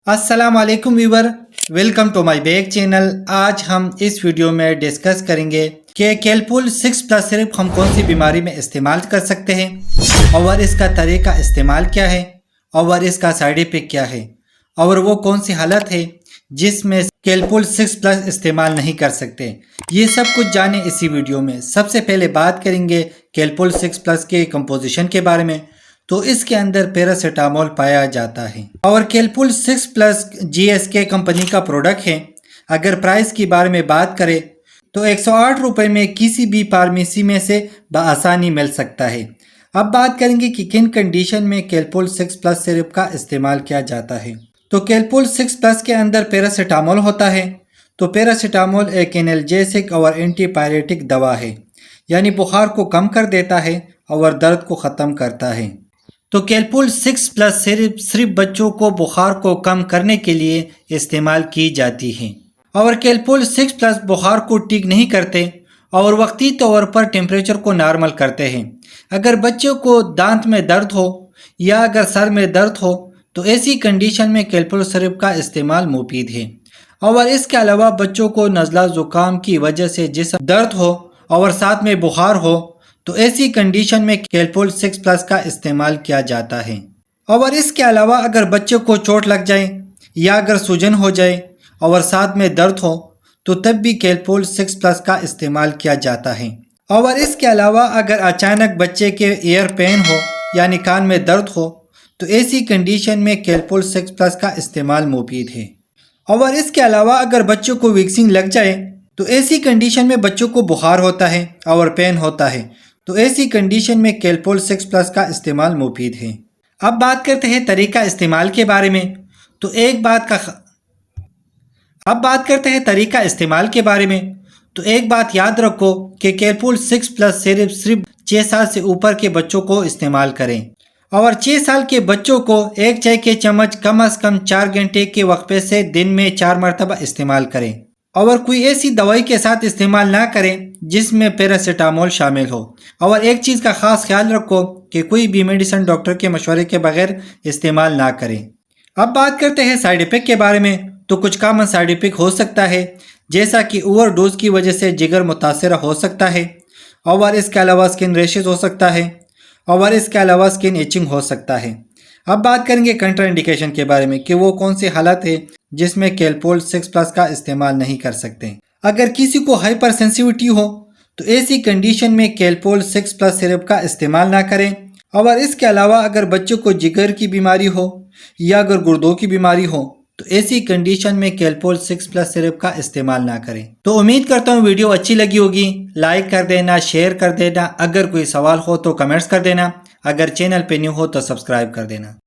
अस्सलाम वालेकुम viewer, welcome to my back channel. आज हम इस वीडियो में डिस्कस करेंगे कि कैलपुल 6 प्लस सिर्फ हम कौन सी बीमारी में इस्तेमाल कर सकते हैं और इसका तरीका इस्तेमाल क्या है और इसका साइड इफेक्ट क्या है और वो कौन सी हालत है जिसमें कैलपुल 6 प्लस इस्तेमाल नहीं कर सकते। ये सब कुछ जाने इसी वीडियो में। सबसे पहले बात करेंगे कैलपुल 6 प्लस के कंपोजिशन के बारे में। तो इसके अंदर पैरासीटामोल पाया जाता है और कैलपुल 6 प्लस GSK कंपनी का प्रोडक्ट है। अगर प्राइस की बारे में बात करें तो 108 रुपये में किसी भी फार्मेसी में से बआसानी मिल सकता है। अब बात करेंगे कि किन कंडीशन में कैलपुल 6 प्लस सिरप का इस्तेमाल किया जाता है। तो कैलपुल 6 प्लस के अंदर पैरासीटामोल होता है। तो पैरासीटामोल एक एनाल्जेसिक और एंटीपायरेटिक दवा है, यानी बुखार को कम कर देता है और दर्द को ख़त्म करता है। तो कैलपुल 6 प्लस सिर्फ बच्चों को बुखार को कम करने के लिए इस्तेमाल की जाती है और कैलपुल 6 प्लस बुखार को ठीक नहीं करते और वक्ती तौर पर टेम्परेचर को नॉर्मल करते हैं। अगर बच्चों को दांत में दर्द हो या अगर सर में दर्द हो तो ऐसी कंडीशन में कैलपुल सिरप का इस्तेमाल मुफीद है। और इसके अलावा बच्चों को नज़ला ज़ुकाम की वजह से जिसम दर्द हो और साथ में बुखार हो तो ऐसी कंडीशन में कैलपुल 6 प्लस का इस्तेमाल किया जाता है। और इसके अलावा अगर बच्चे को चोट लग जाए या अगर सूजन हो जाए और साथ में दर्द हो तो तब भी कैलपुल 6 प्लस का इस्तेमाल किया जाता है। और इसके अलावा अगर अचानक बच्चे के ईयर पेन हो यानी कान में दर्द हो तो ऐसी कंडीशन में कैलपुल 6 प्लस का इस्तेमाल मुफीद है। और इसके अलावा अगर बच्चों को विक्सिंग लग जाए तो ऐसी कंडीशन में बच्चों को बुखार होता है और पेन होता है तो ऐसी कंडीशन में कैलपुल 6 प्लस का इस्तेमाल मुफीद है। अब बात करते हैं तरीका इस्तेमाल के बारे में। तो एक बात याद रखो कि कैलपुल 6 प्लस सिर्फ 6 साल से ऊपर के बच्चों को इस्तेमाल करें और 6 साल के बच्चों को एक चाय के चम्मच कम से कम 4 घंटे के वक्फे से दिन में 4 मरतबा इस्तेमाल करें और कोई ऐसी दवाई के साथ इस्तेमाल ना करें जिसमें पैरासीटामोल शामिल हो। और एक चीज़ का ख़ास ख्याल रखो कि कोई भी मेडिसिन डॉक्टर के मशवरे के बगैर इस्तेमाल ना करें। अब बात करते हैं साइड इफ़ेक्ट के बारे में। तो कुछ कॉमन साइड इफ़ेक्ट हो सकता है जैसा कि ओवरडोज की वजह से जिगर मुतासर हो सकता है और इसके अलावा स्किन रैशेज हो सकता है और इसके अलावा स्किन इचिंग हो सकता है। अब बात करेंगे कंट्रा इंडिकेशन के बारे में कि वो कौन सी हालत है जिसमें कैलपुल 6 प्लस का इस्तेमाल नहीं कर सकते। अगर किसी को हाइपर सेंसिटिविटी हो तो ऐसी कंडीशन में कैलपुल 6 प्लस सिरप का इस्तेमाल ना करें। और इसके अलावा अगर बच्चों को जिगर की बीमारी हो या अगर गुर्दों की बीमारी हो तो ऐसी कंडीशन में कैलपुल 6 प्लस सिरप का इस्तेमाल ना करें। तो उम्मीद करता हूँ वीडियो अच्छी लगी होगी। लाइक कर देना, शेयर कर देना, अगर कोई सवाल हो तो कमेंट्स कर देना, अगर चैनल पे न्यू हो तो सब्सक्राइब कर देना।